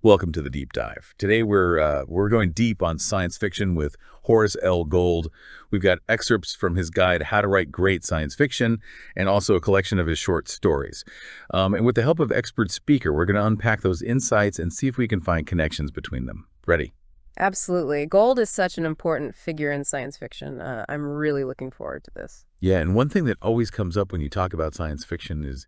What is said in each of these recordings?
Welcome to the deep dive. Today we're going deep on science fiction with Horace L. Gold. We've got excerpts from his guide How to Write Great Science Fiction and also a collection of his short stories. And with the help of expert speaker, we're going to unpack those insights and see if we can find connections between them. Ready? Absolutely. Gold is such an important figure in science fiction. I'm really looking forward to this. Yeah, and one thing that always comes up when you talk about science fiction is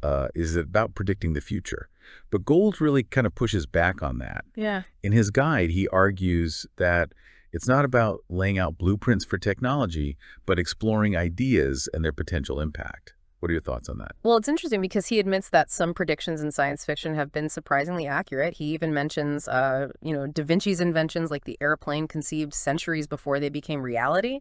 about predicting the future. But Gold really kind of pushes back on that. Yeah. In his guide, he argues that it's not about laying out blueprints for technology, but exploring ideas and their potential impact. What are your thoughts on that? Well, it's interesting because he admits that some predictions in science fiction have been surprisingly accurate. He even mentions, Da Vinci's inventions like the airplane conceived centuries before they became reality.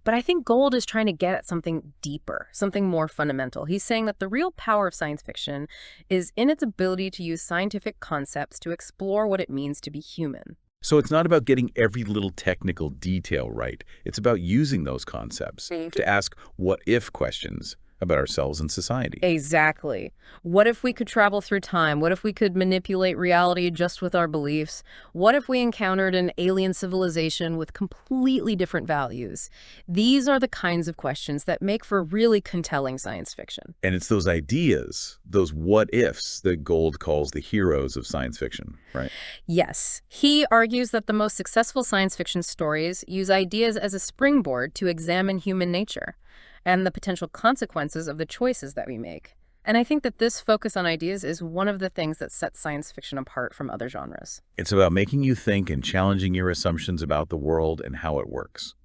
But I think Gold is trying to get at something deeper, something more fundamental. He's saying that the real power of science fiction is in its ability to use scientific concepts to explore what it means to be human. So it's not about getting every little technical detail right. It's about using those concepts to ask what-if questions about ourselves and society. Exactly. What if we could travel through time? What if we could manipulate reality just with our beliefs? What if we encountered an alien civilization with completely different values? These are the kinds of questions that make for really compelling science fiction. And it's those ideas, those what-ifs, that Gold calls the heroes of science fiction, right? Yes, he argues that the most successful science fiction stories use ideas as a springboard to examine human nature and the potential consequences of the choices that we make. And I think that this focus on ideas is one of the things that sets science fiction apart from other genres. It's about making you think and challenging your assumptions about the world and how it works.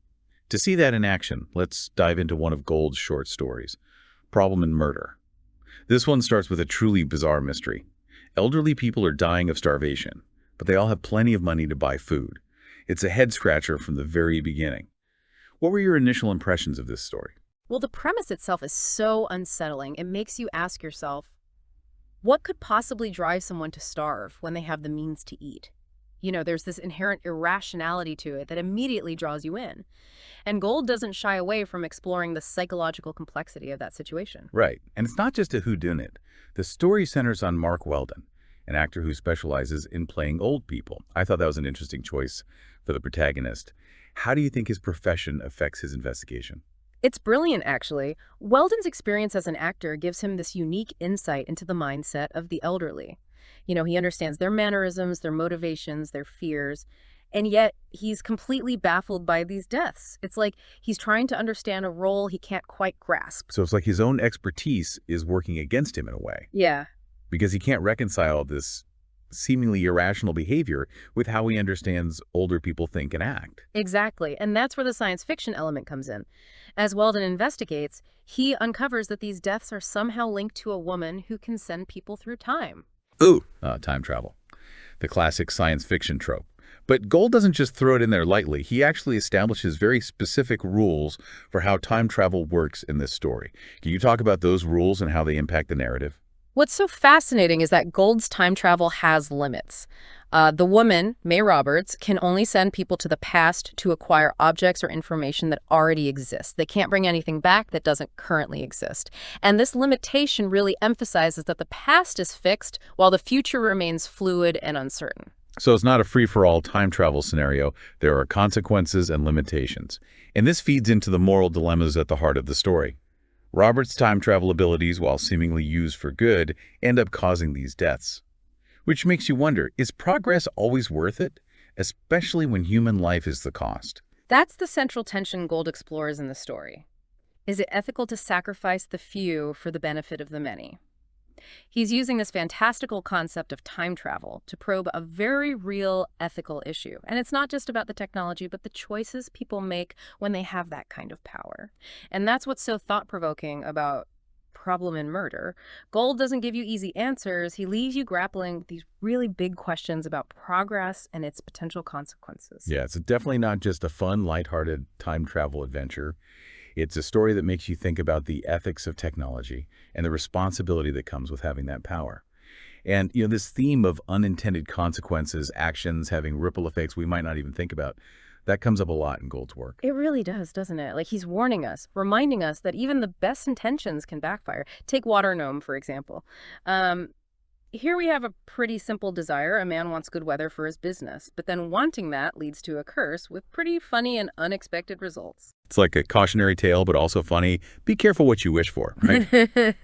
To see that in action, let's dive into one of Gold's short stories, Problem and Murder. This one starts with a truly bizarre mystery. Elderly people are dying of starvation, but they all have plenty of money to buy food. It's a head-scratcher from the very beginning. What were your initial impressions of this story? Well, the premise itself is so unsettling. It makes you ask yourself, what could possibly drive someone to starve when they have the means to eat? There's this inherent irrationality to it that immediately draws you in. And Gold doesn't shy away from exploring the psychological complexity of that situation. Right, and it's not just a whodunit. The story centers on Mark Weldon, an actor who specializes in playing old people. I thought that was an interesting choice for the protagonist. How do you think his profession affects his investigation? It's brilliant, actually. Weldon's experience as an actor gives him this unique insight into the mindset of the elderly. He understands their mannerisms, their motivations, their fears, and yet he's completely baffled by these deaths. It's like he's trying to understand a role he can't quite grasp. So it's like his own expertise is working against him in a way, Yeah. because he can't reconcile this seemingly irrational behavior with how he understands older people think and act. Exactly, and that's where the science fiction element comes in. As Weldon investigates, he uncovers that these deaths are somehow linked to a woman who can send people through time. Ooh, time travel, the classic science fiction trope. But Gold doesn't just throw it in there lightly. He actually establishes very specific rules for how time travel works in this story. Can you talk about those rules and how they impact the narrative? What's so fascinating is that Gold's time travel has limits. The woman, May Roberts, can only send people to the past to acquire objects or information that already exists. They can't bring anything back that doesn't currently exist. And this limitation really emphasizes that the past is fixed while the future remains fluid and uncertain. So it's not a free-for-all time travel scenario. There are consequences and limitations. And this feeds into the moral dilemmas at the heart of the story. Robert's time travel abilities, while seemingly used for good, end up causing these deaths. Which makes you wonder, is progress always worth it? Especially when human life is the cost. That's the central tension Gold explores in the story. Is it ethical to sacrifice the few for the benefit of the many? He's using this fantastical concept of time travel to probe a very real ethical issue. And it's not just about the technology, but the choices people make when they have that kind of power. And that's what's so thought-provoking about Problem and Murder. Gold doesn't give you easy answers. He leaves you grappling with these really big questions about progress and its potential consequences. Yeah, it's definitely not just a fun, lighthearted time travel adventure. It's a story that makes you think about the ethics of technology and the responsibility that comes with having that power. And, this theme of unintended consequences, actions having ripple effects we might not even think about, that comes up a lot in Gold's work. It really does, doesn't it? Like he's warning us, reminding us that even the best intentions can backfire. Take Water Gnome, for example. Here we have a pretty simple desire. A man wants good weather for his business, but then wanting that leads to a curse with pretty funny and unexpected results. It's like a cautionary tale, but also funny. Be careful what you wish for, right?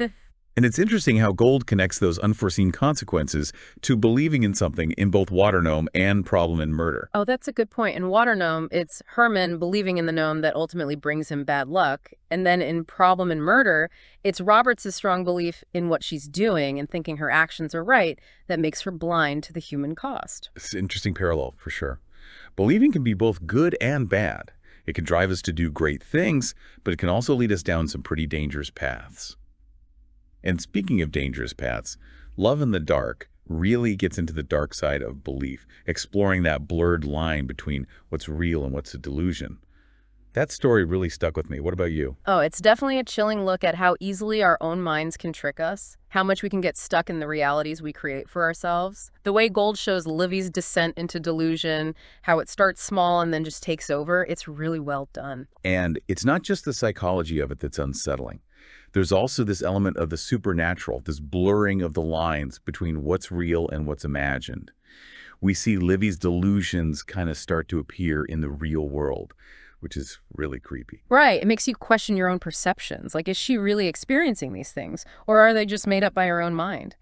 And it's interesting how Gold connects those unforeseen consequences to believing in something in both Water Gnome and Problem in Murder. Oh, that's a good point. In Water Gnome, it's Herman believing in the gnome that ultimately brings him bad luck. And then in Problem and Murder, it's Roberts' strong belief in what she's doing and thinking her actions are right that makes her blind to the human cost. It's an interesting parallel, for sure. Believing can be both good and bad. It can drive us to do great things, but it can also lead us down some pretty dangerous paths. And speaking of dangerous paths, Love in the Dark really gets into the dark side of belief, exploring that blurred line between what's real and what's a delusion. That story really stuck with me. What about you? Oh, it's definitely a chilling look at how easily our own minds can trick us, how much we can get stuck in the realities we create for ourselves. The way Gold shows Livy's descent into delusion, how it starts small and then just takes over, it's really well done. And it's not just the psychology of it that's unsettling. There's also this element of the supernatural, this blurring of the lines between what's real and what's imagined. We see Livy's delusions kind of start to appear in the real world, which is really creepy. Right. It makes you question your own perceptions. Like, is she really experiencing these things? Or are they just made up by her own mind?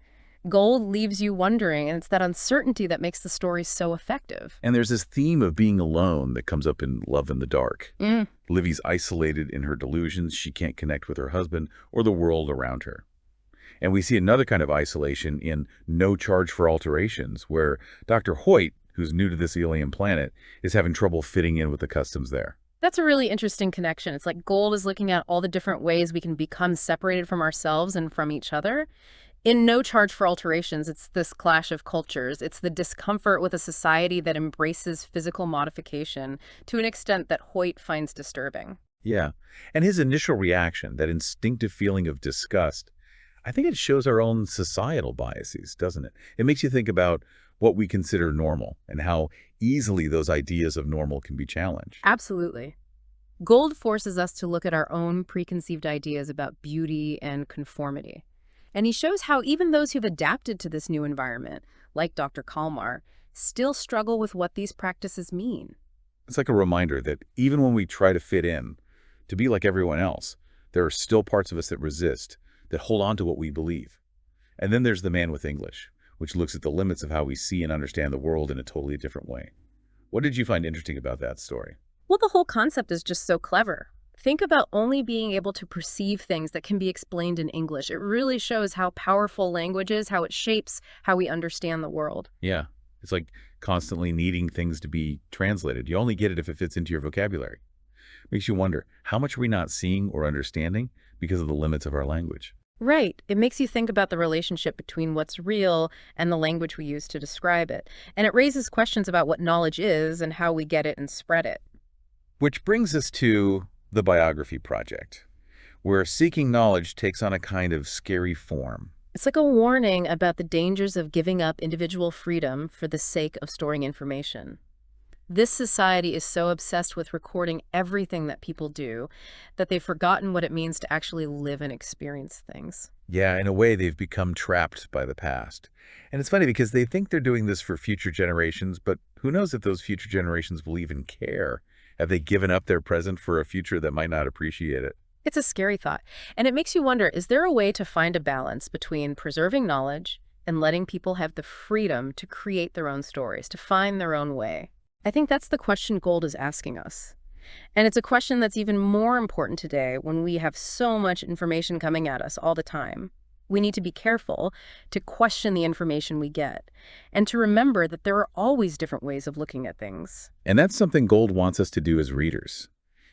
Gold leaves you wondering, and it's that uncertainty that makes the story so effective. And there's this theme of being alone that comes up in Love in the Dark. Livy's isolated in her delusions. She can't connect with her husband or the world around her. And we see another kind of isolation in No Charge for Alterations, where Dr. Hoyt, who's new to this alien planet, is having trouble fitting in with the customs there. That's a really interesting connection. It's like Gold is looking at all the different ways we can become separated from ourselves and from each other. In No Charge for Alterations, it's this clash of cultures. It's the discomfort with a society that embraces physical modification to an extent that Hoyt finds disturbing. Yeah. And his initial reaction, that instinctive feeling of disgust, I think it shows our own societal biases, doesn't it? It makes you think about what we consider normal and how easily those ideas of normal can be challenged. Absolutely. Gold forces us to look at our own preconceived ideas about beauty and conformity. And he shows how even those who've adapted to this new environment, like Dr. Kalmar, still struggle with what these practices mean. It's like a reminder that even when we try to fit in, to be like everyone else, there are still parts of us that resist, that hold on to what we believe. And then there's The Man with English, which looks at the limits of how we see and understand the world in a totally different way. What did you find interesting about that story? Well, the whole concept is just so clever. Think about only being able to perceive things that can be explained in English. It really shows how powerful language is, how it shapes how we understand the world. Yeah, it's like constantly needing things to be translated. You only get it if it fits into your vocabulary. Makes you wonder, how much are we not seeing or understanding because of the limits of our language? Right. It makes you think about the relationship between what's real and the language we use to describe it. And it raises questions about what knowledge is and how we get it and spread it. Which brings us to the biography project, where seeking knowledge takes on a kind of scary form. It's like a warning about the dangers of giving up individual freedom for the sake of storing information. This society is so obsessed with recording everything that people do that they've forgotten what it means to actually live and experience things. Yeah, in a way, they've become trapped by the past. And it's funny because they think they're doing this for future generations, but who knows if those future generations will even care? Have they given up their present for a future that might not appreciate it? It's a scary thought. And it makes you wonder, is there a way to find a balance between preserving knowledge and letting people have the freedom to create their own stories, to find their own way? I think that's the question Gold is asking us. And it's a question that's even more important today when we have so much information coming at us all the time. We need to be careful to question the information we get and to remember that there are always different ways of looking at things. And that's something Gold wants us to do as readers.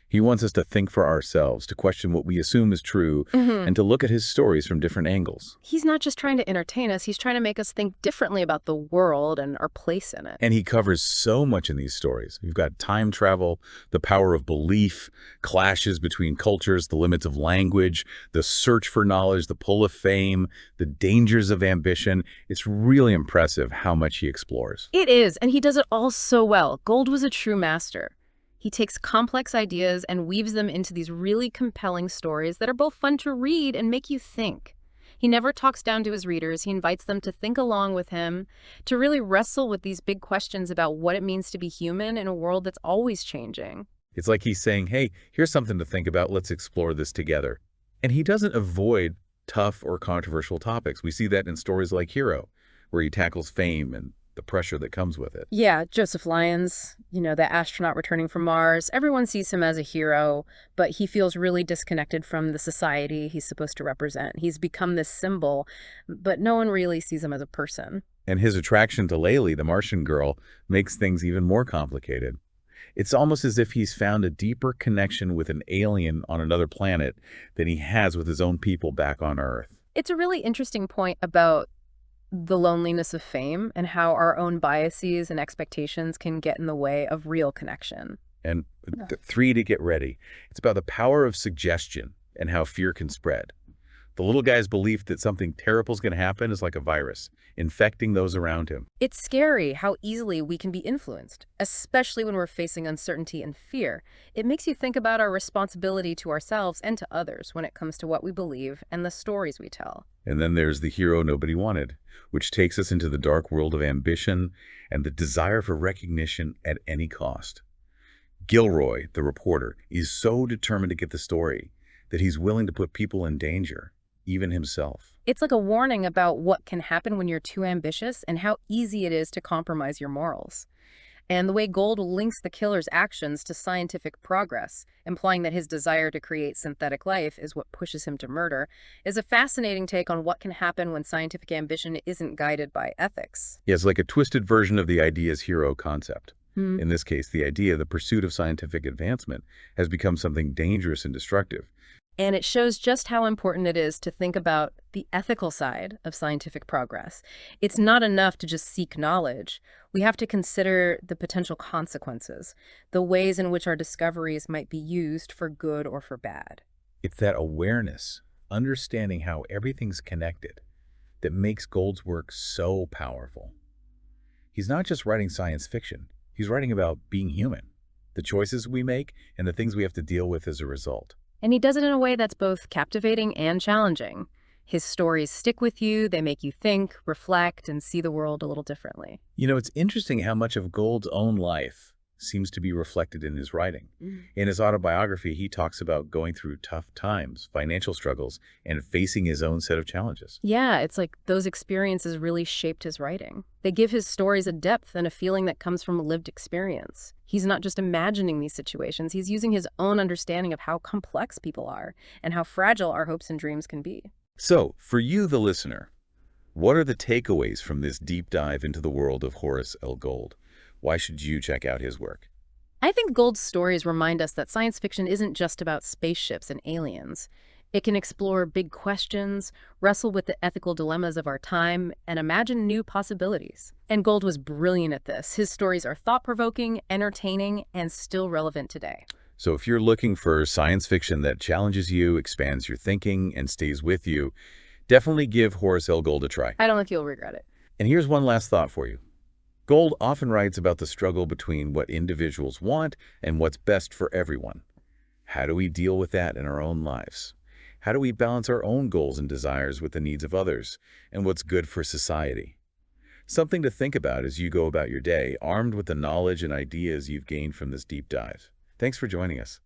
He wants us to think for ourselves, to question what we assume is true, and to look at his stories from different angles. He's not just trying to entertain us, he's trying to make us think differently about the world and our place in it. And he covers so much in these stories. You've got time travel, the power of belief, clashes between cultures, the limits of language, the search for knowledge, the pull of fame, the dangers of ambition. It's really impressive how much he explores. It is, and he does it all so well. Gold was a true master. He takes complex ideas and weaves them into these really compelling stories that are both fun to read and make you think. He never talks down to his readers. He invites them to think along with him, to really wrestle with these big questions about what it means to be human in a world that's always changing. It's like he's saying, hey, here's something to think about. Let's explore this together. And he doesn't avoid tough or controversial topics. We see that in stories like Hero, where he tackles fame and the pressure that comes with it. Yeah, Joseph Lyons, the astronaut returning from Mars. Everyone sees him as a hero, but he feels really disconnected from the society he's supposed to represent. He's become this symbol, but no one really sees him as a person. And his attraction to Laylee, the Martian girl, makes things even more complicated. It's almost as if he's found a deeper connection with an alien on another planet than he has with his own people back on Earth. It's a really interesting point about the loneliness of fame and how our own biases and expectations can get in the way of real connection. And 3, to get ready. It's about the power of suggestion and how fear can spread. The little guy's belief that something terrible is going to happen is like a virus, infecting those around him. It's scary how easily we can be influenced, especially when we're facing uncertainty and fear. It makes you think about our responsibility to ourselves and to others when it comes to what we believe and the stories we tell. And then there's the hero nobody wanted, which takes us into the dark world of ambition and the desire for recognition at any cost. Gilroy, the reporter, is so determined to get the story that he's willing to put people in danger, even himself. It's like a warning about what can happen when you're too ambitious and how easy it is to compromise your morals. And the way Gold links the killer's actions to scientific progress, implying that his desire to create synthetic life is what pushes him to murder, is a fascinating take on what can happen when scientific ambition isn't guided by ethics. Yeah, it's like a twisted version of the idea's hero concept. In this case, the idea, the pursuit of scientific advancement, has become something dangerous and destructive. And it shows just how important it is to think about the ethical side of scientific progress. It's not enough to just seek knowledge. We have to consider the potential consequences, the ways in which our discoveries might be used for good or for bad. It's that awareness, understanding how everything's connected, that makes Gold's work so powerful. He's not just writing science fiction. He's writing about being human, the choices we make, and the things we have to deal with as a result. And he does it in a way that's both captivating and challenging. His stories stick with you, they make you think, reflect, and see the world a little differently. It's interesting how much of Gold's own life seems to be reflected in his writing. In his autobiography, he talks about going through tough times, financial struggles, and facing his own set of challenges. Yeah, it's like those experiences really shaped his writing. They give his stories a depth and a feeling that comes from lived experience. He's not just imagining these situations, he's using his own understanding of how complex people are and how fragile our hopes and dreams can be. So, for you, the listener, what are the takeaways from this deep dive into the world of Horace L. Gold? Why should you check out his work? I think Gold's stories remind us that science fiction isn't just about spaceships and aliens. It can explore big questions, wrestle with the ethical dilemmas of our time, and imagine new possibilities. And Gold was brilliant at this. His stories are thought-provoking, entertaining, and still relevant today. So if you're looking for science fiction that challenges you, expands your thinking, and stays with you, definitely give Horace L. Gold a try. I don't think you'll regret it. And here's one last thought for you. Gold often writes about the struggle between what individuals want and what's best for everyone. How do we deal with that in our own lives? How do we balance our own goals and desires with the needs of others and what's good for society? Something to think about as you go about your day, armed with the knowledge and ideas you've gained from this deep dive. Thanks for joining us.